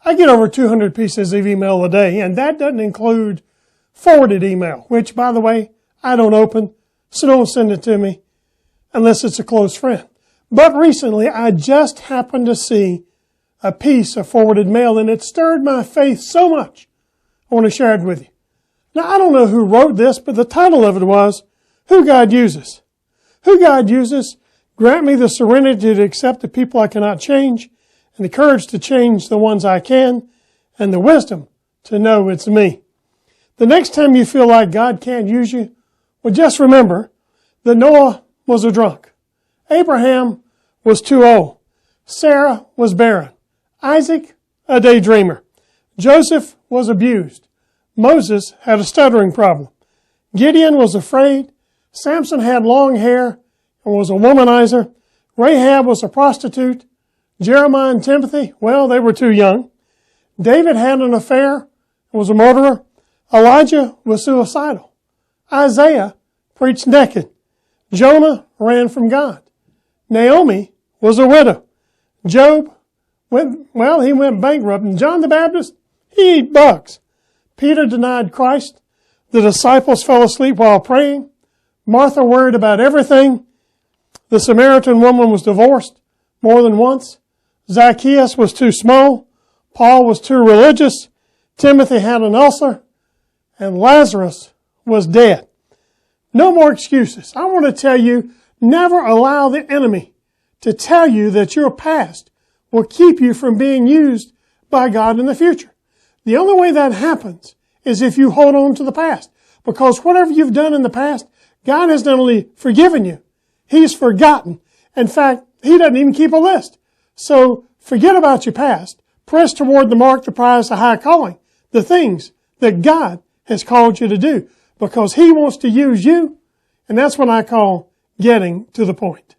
I get over 200 pieces of email a day, and that doesn't include forwarded email, which, by the way, I don't open, so don't send it to me unless it's a close friend. But recently, I just happened to see a piece of forwarded mail, and it stirred my faith so much, I want to share it with you. Now, I don't know who wrote this, but the title of it was, Who God Uses. Who God Uses, grant me the serenity to accept the people I cannot change, and the courage to change the ones I can, and the wisdom to know it's me. The next time you feel like God can't use you, well, just remember that Noah was a drunk. Abraham was too old. Sarah was barren. Isaac, a daydreamer. Joseph was abused. Moses had a stuttering problem. Gideon was afraid. Samson had long hair and was a womanizer. Rahab was a prostitute. Jeremiah and Timothy, well, they were too young. David had an affair and was a murderer. Elijah was suicidal. Isaiah preached naked. Jonah ran from God. Naomi was a widow. Job he went bankrupt. And John the Baptist, he ate bugs. Peter denied Christ. The disciples fell asleep while praying. Martha worried about everything. The Samaritan woman was divorced more than once. Zacchaeus was too small. Paul was too religious. Timothy had an ulcer. And Lazarus was dead. No more excuses. I want to tell you, never allow the enemy to tell you that your past will keep you from being used by God in the future. The only way that happens is if you hold on to the past. Because whatever you've done in the past, God has not only forgiven you, He's forgotten. In fact, He doesn't even keep a list. So forget about your past. Press toward the mark, the prize, the high calling, the things that God has called you to do. Because He wants to use you, and that's what I call getting to the point.